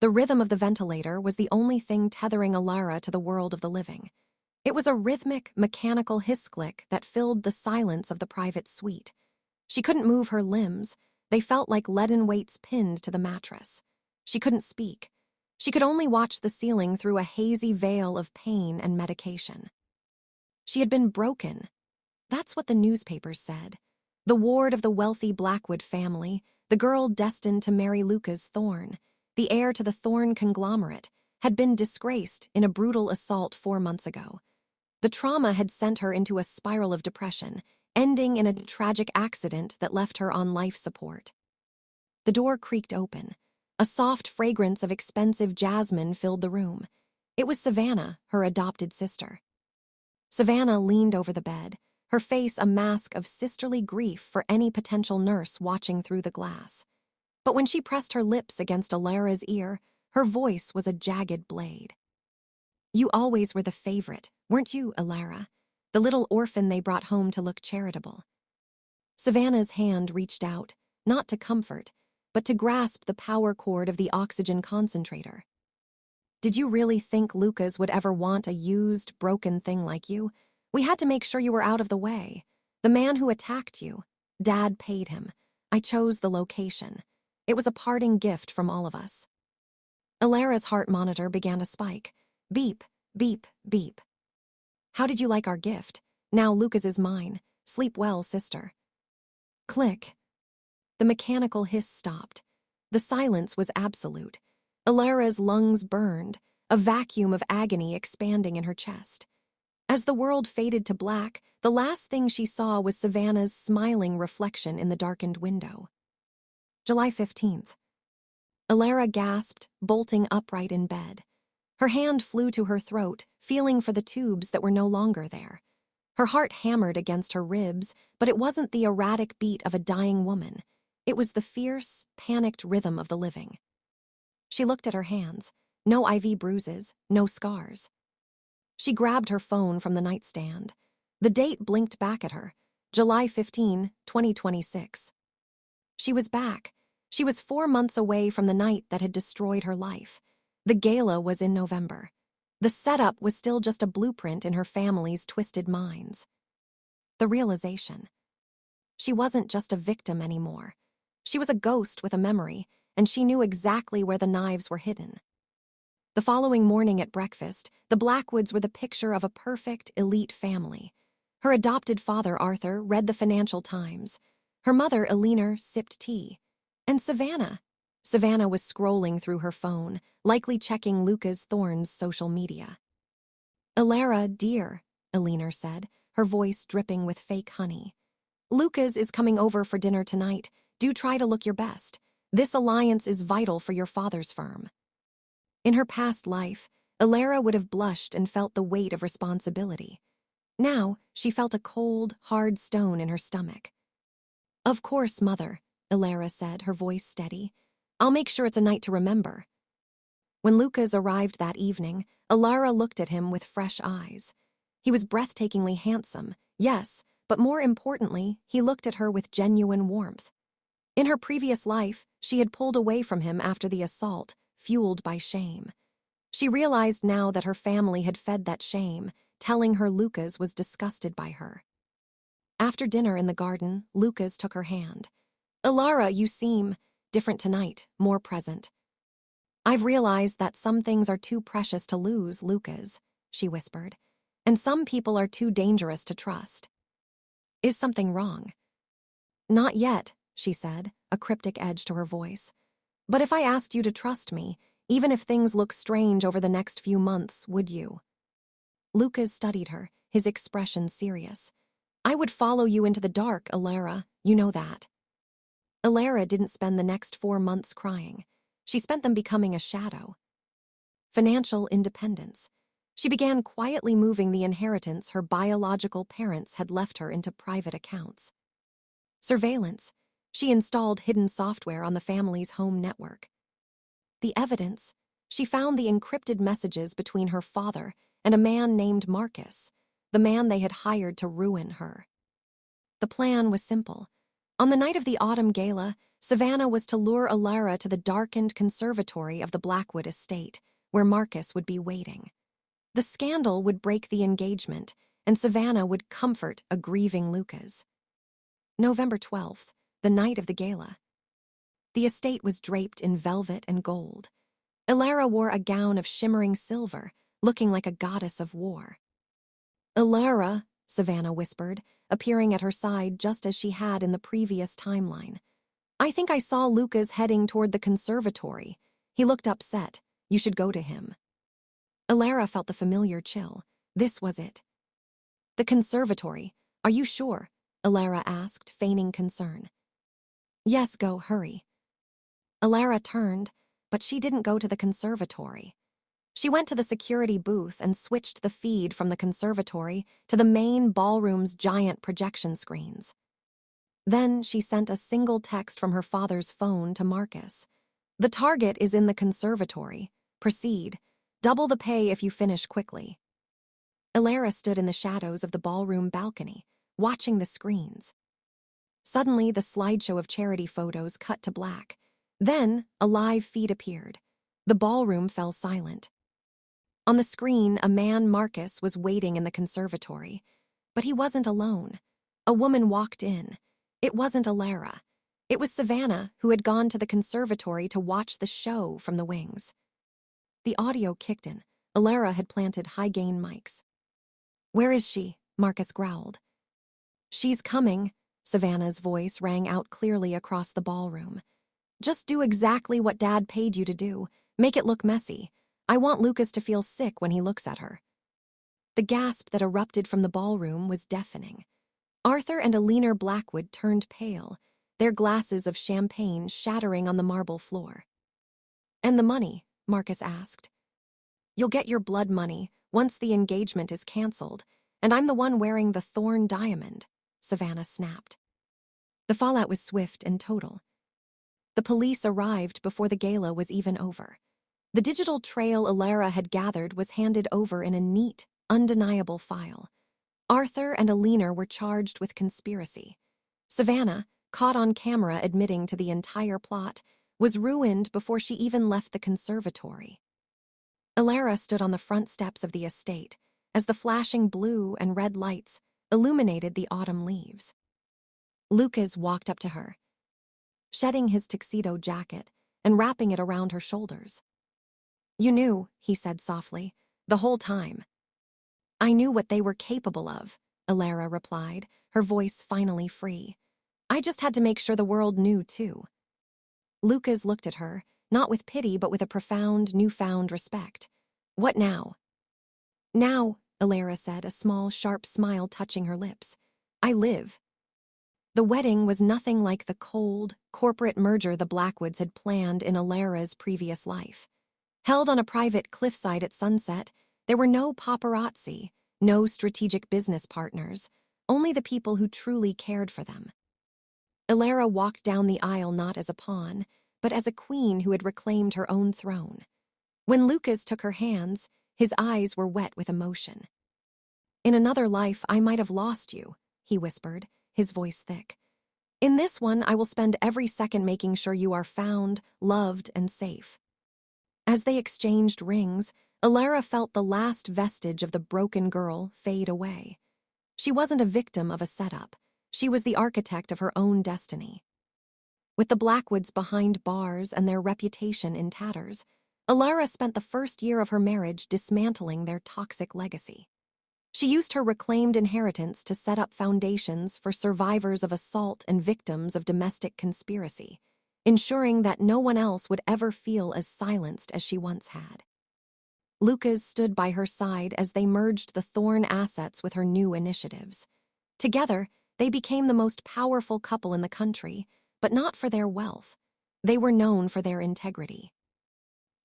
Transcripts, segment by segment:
The rhythm of the ventilator was the only thing tethering Alara to the world of the living. It was a rhythmic, mechanical hiss-click that filled the silence of the private suite. She couldn't move her limbs. They felt like leaden weights pinned to the mattress. She couldn't speak. She could only watch the ceiling through a hazy veil of pain and medication. She had been broken. That's what the newspapers said. The ward of the wealthy Blackwood family, the girl destined to marry Luca's Thorne, the heir to the Thorne conglomerate, had been disgraced in a brutal assault 4 months ago. The trauma had sent her into a spiral of depression, ending in a tragic accident that left her on life support. The door creaked open. A soft fragrance of expensive jasmine filled the room. It was Savannah, her adopted sister. Savannah leaned over the bed, her face a mask of sisterly grief for any potential nurse watching through the glass. But when she pressed her lips against Alara's ear, her voice was a jagged blade. "You always were the favorite, weren't you, Alara? The little orphan they brought home to look charitable." Savannah's hand reached out, not to comfort, but to grasp the power cord of the oxygen concentrator. "Did you really think Lucas would ever want a used, broken thing like you? We had to make sure you were out of the way. The man who attacked you, Dad paid him. I chose the location. It was a parting gift from all of us." Alara's heart monitor began to spike. Beep, beep, beep. "How did you like our gift? Now Lucas is mine. Sleep well, sister." Click. The mechanical hiss stopped. The silence was absolute. Alara's lungs burned, a vacuum of agony expanding in her chest. As the world faded to black, the last thing she saw was Savannah's smiling reflection in the darkened window. July 15th. Alara gasped, bolting upright in bed. Her hand flew to her throat, feeling for the tubes that were no longer there. Her heart hammered against her ribs, but it wasn't the erratic beat of a dying woman. It was the fierce, panicked rhythm of the living. She looked at her hands. No IV bruises, no scars. She grabbed her phone from the nightstand. The date blinked back at her. July 15, 2026. She was back. She was 4 months away from the night that had destroyed her life. The gala was in November. The setup was still just a blueprint in her family's twisted minds. The realization. She wasn't just a victim anymore. She was a ghost with a memory, and she knew exactly where the knives were hidden. The following morning at breakfast, the Blackwoods were the picture of a perfect, elite family. Her adopted father, Arthur, read the Financial Times. Her mother, Eleanor, sipped tea. And Savannah was scrolling through her phone, likely checking Lucas Thorne's social media. "Alara, dear," Eleanor said, her voice dripping with fake honey. "Lucas is coming over for dinner tonight. Do try to look your best. This alliance is vital for your father's firm." In her past life, Alara would have blushed and felt the weight of responsibility. Now, she felt a cold, hard stone in her stomach. "Of course, Mother," Alara said, her voice steady. "I'll make sure it's a night to remember." When Lucas arrived that evening, Alara looked at him with fresh eyes. He was breathtakingly handsome, yes, but more importantly, he looked at her with genuine warmth. In her previous life, she had pulled away from him after the assault, fueled by shame. She realized now that her family had fed that shame, telling her Lucas was disgusted by her. After dinner in the garden, Lucas took her hand. "Alara, you seem different tonight, more present." "I've realized that some things are too precious to lose, Lucas," she whispered, "and some people are too dangerous to trust." "Is something wrong?" "Not yet," she said, a cryptic edge to her voice. "But if I asked you to trust me, even if things look strange over the next few months, would you?" Lucas studied her, his expression serious. "I would follow you into the dark, Alara, you know that." Alara didn't spend the next 4 months crying. She spent them becoming a shadow. Financial independence. She began quietly moving the inheritance her biological parents had left her into private accounts. Surveillance. She installed hidden software on the family's home network. The evidence. She found the encrypted messages between her father and a man named Marcus, the man they had hired to ruin her. The plan was simple. On the night of the autumn gala, Savannah was to lure Alara to the darkened conservatory of the Blackwood estate, where Marcus would be waiting. The scandal would break the engagement, and Savannah would comfort a grieving Lucas. November 12th, the night of the gala. The estate was draped in velvet and gold. Alara wore a gown of shimmering silver, looking like a goddess of war. "Alara," Savannah whispered, appearing at her side just as she had in the previous timeline. "I think I saw Lucas heading toward the conservatory. He looked upset. You should go to him." Alara felt the familiar chill. This was it. "The conservatory. Are you sure?" Alara asked, feigning concern. "Yes, go, hurry." Alara turned, but she didn't go to the conservatory. She went to the security booth and switched the feed from the conservatory to the main ballroom's giant projection screens. Then she sent a single text from her father's phone to Marcus. "The target is in the conservatory. Proceed. Double the pay if you finish quickly." Alara stood in the shadows of the ballroom balcony, watching the screens. Suddenly, the slideshow of charity photos cut to black. Then, a live feed appeared. The ballroom fell silent. On the screen, a man, Marcus, was waiting in the conservatory. But he wasn't alone. A woman walked in. It wasn't Alara. It was Savannah, who had gone to the conservatory to watch the show from the wings. The audio kicked in. Alara had planted high-gain mics. "Where is she?" Marcus growled. "She's coming," Savannah's voice rang out clearly across the ballroom. "Just do exactly what Dad paid you to do. Make it look messy. I want Lucas to feel sick when he looks at her." The gasp that erupted from the ballroom was deafening. Arthur and Alina Blackwood turned pale, their glasses of champagne shattering on the marble floor. "And the money?" Marcus asked. "You'll get your blood money once the engagement is canceled, and I'm the one wearing the thorn diamond," Savannah snapped. The fallout was swift and total. The police arrived before the gala was even over. The digital trail Alara had gathered was handed over in a neat, undeniable file. Arthur and Alina were charged with conspiracy. Savannah, caught on camera admitting to the entire plot, was ruined before she even left the conservatory. Alara stood on the front steps of the estate as the flashing blue and red lights illuminated the autumn leaves. Lucas walked up to her, shedding his tuxedo jacket and wrapping it around her shoulders. "You knew," he said softly, "the whole time." "I knew what they were capable of," Alara replied, her voice finally free. "I just had to make sure the world knew, too." Lucas looked at her, not with pity but with a profound, newfound respect. "What now?" "Now," Alara said, a small, sharp smile touching her lips, "I live." The wedding was nothing like the cold, corporate merger the Blackwoods had planned in Alara's previous life. Held on a private cliffside at sunset, there were no paparazzi, no strategic business partners, only the people who truly cared for them. Alara walked down the aisle not as a pawn, but as a queen who had reclaimed her own throne. When Lucas took her hands, his eyes were wet with emotion. "In another life, I might have lost you," he whispered, his voice thick. "In this one, I will spend every second making sure you are found, loved, and safe." As they exchanged rings, Alara felt the last vestige of the broken girl fade away. She wasn't a victim of a setup. She was the architect of her own destiny. With the Blackwoods behind bars and their reputation in tatters, Alara spent the first year of her marriage dismantling their toxic legacy. She used her reclaimed inheritance to set up foundations for survivors of assault and victims of domestic conspiracy, ensuring that no one else would ever feel as silenced as she once had. Lucas stood by her side as they merged the Thorn assets with her new initiatives. Together, they became the most powerful couple in the country, but not for their wealth. They were known for their integrity.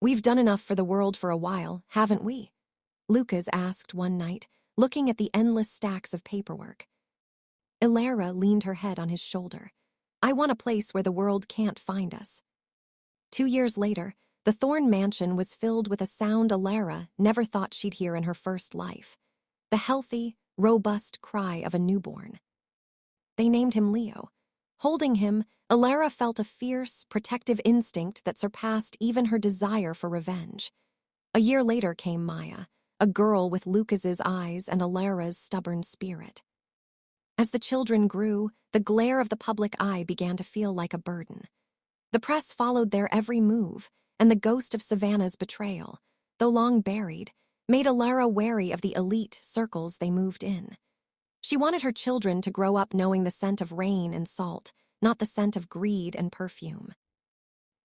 "We've done enough for the world for a while, haven't we?" Lucas asked one night, looking at the endless stacks of paperwork. Alara leaned her head on his shoulder. "I want a place where the world can't find us." 2 years later, the Thorn mansion was filled with a sound Alara never thought she'd hear in her first life: the healthy, robust cry of a newborn. They named him Leo, Holding him, Alara felt a fierce, protective instinct that surpassed even her desire for revenge. A year later came Maya, a girl with Lucas's eyes and Alara's stubborn spirit. As the children grew, the glare of the public eye began to feel like a burden. The press followed their every move, and the ghost of Savannah's betrayal, though long buried, made Alara wary of the elite circles they moved in. She wanted her children to grow up knowing the scent of rain and salt, not the scent of greed and perfume.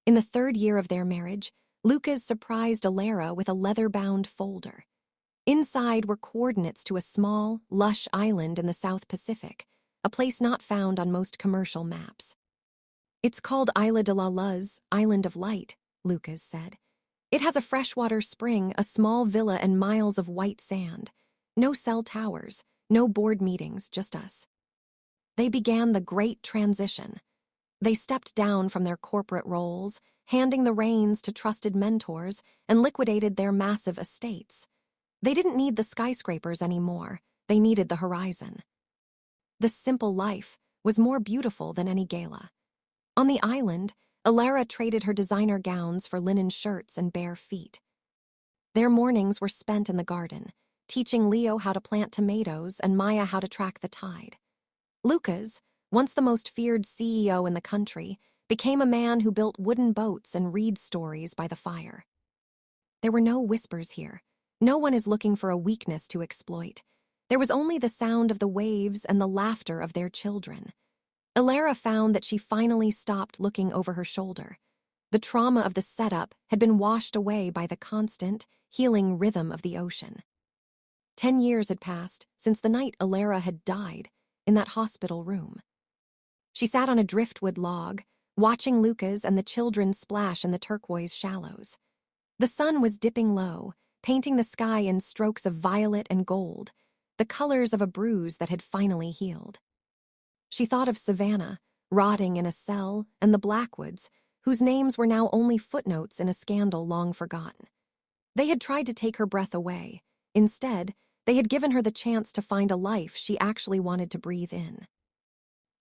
In the 3rd year of their marriage, Lucas surprised Alara with a leather-bound folder. Inside were coordinates to a small, lush island in the South Pacific, a place not found on most commercial maps. "It's called Isla de la Luz, Island of Light," Lucas said. "It has a freshwater spring, a small villa, and miles of white sand. No cell towers, no board meetings, just us." They began the Great Transition. They stepped down from their corporate roles, handing the reins to trusted mentors, and liquidated their massive estates. They didn't need the skyscrapers anymore. They needed the horizon. The simple life was more beautiful than any gala. On the island, Alara traded her designer gowns for linen shirts and bare feet. Their mornings were spent in the garden, teaching Leo how to plant tomatoes and Maya how to track the tide. Lucas, once the most feared CEO in the country, became a man who built wooden boats and read stories by the fire. There were no whispers here. No one is looking for a weakness to exploit. There was only the sound of the waves and the laughter of their children. Alara found that she finally stopped looking over her shoulder. The trauma of the setup had been washed away by the constant, healing rhythm of the ocean. 10 years had passed since the night Alara had died in that hospital room. She sat on a driftwood log, watching Lucas and the children splash in the turquoise shallows. The sun was dipping low, painting the sky in strokes of violet and gold, the colors of a bruise that had finally healed. She thought of Savannah, rotting in a cell, and the Blackwoods, whose names were now only footnotes in a scandal long forgotten. They had tried to take her breath away. Instead, they had given her the chance to find a life she actually wanted to breathe in.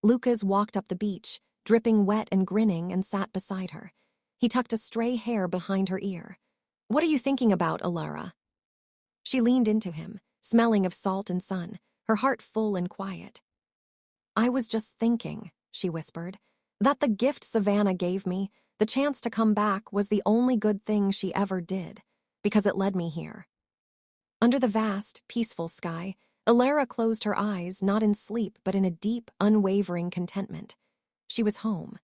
Lucas walked up the beach, dripping wet and grinning, and sat beside her. He tucked a stray hair behind her ear. "What are you thinking about, Alara?" She leaned into him, smelling of salt and sun, her heart full and quiet. "I was just thinking," she whispered, "that the gift Savannah gave me, the chance to come back, was the only good thing she ever did, because it led me here." Under the vast, peaceful sky, Alara closed her eyes, not in sleep, but in a deep, unwavering contentment. She was home.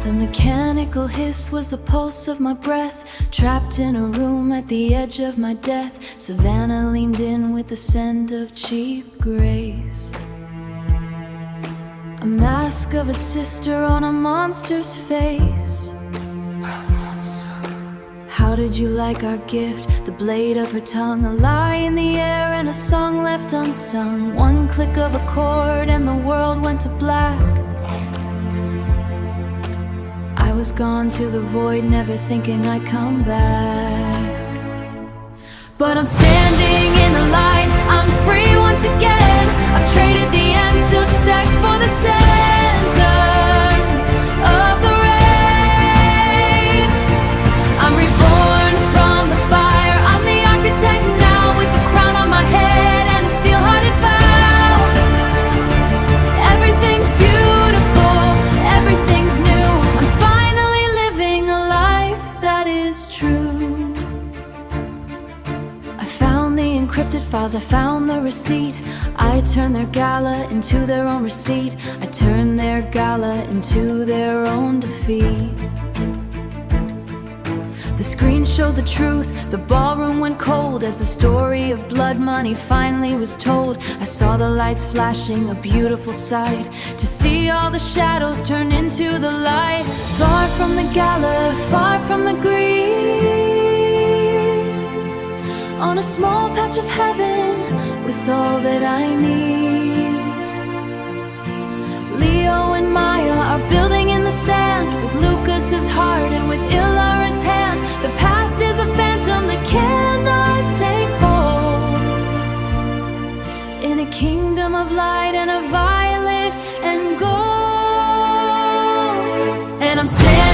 The mechanical hiss was the pulse of my breath, trapped in a room at the edge of my death. Savannah leaned in with the scent of cheap grace. A mask of a sister on a monster's face. How did you like our gift? The blade of her tongue, a lie in the air and a song left unsung. One click of a chord and the world went to black. I was gone to the void, never thinking I'd come back. But I'm standing in the light, I'm free once again. I've traded the end to sec for the scent of the rain. I'm reborn from the fire, I'm the architect now, with the crown on my head and a steel-hearted vow. Everything's beautiful, everything's new. I'm finally living a life that is true. I found the encrypted files, I found the receipt. I turned their gala into their own receipt. I turned their gala into their own defeat. The screen showed the truth, the ballroom went cold as the story of blood money finally was told. I saw the lights flashing, a beautiful sight, to see all the shadows turn into the light. Far from the gala, far from the greed, on a small patch of heaven with all that I need. Leo and Maya are building in the sand with Lucas's heart and with Ilara's hand. The past is a phantom that cannot take hold. In a kingdom of light and of violet and gold. And I'm standing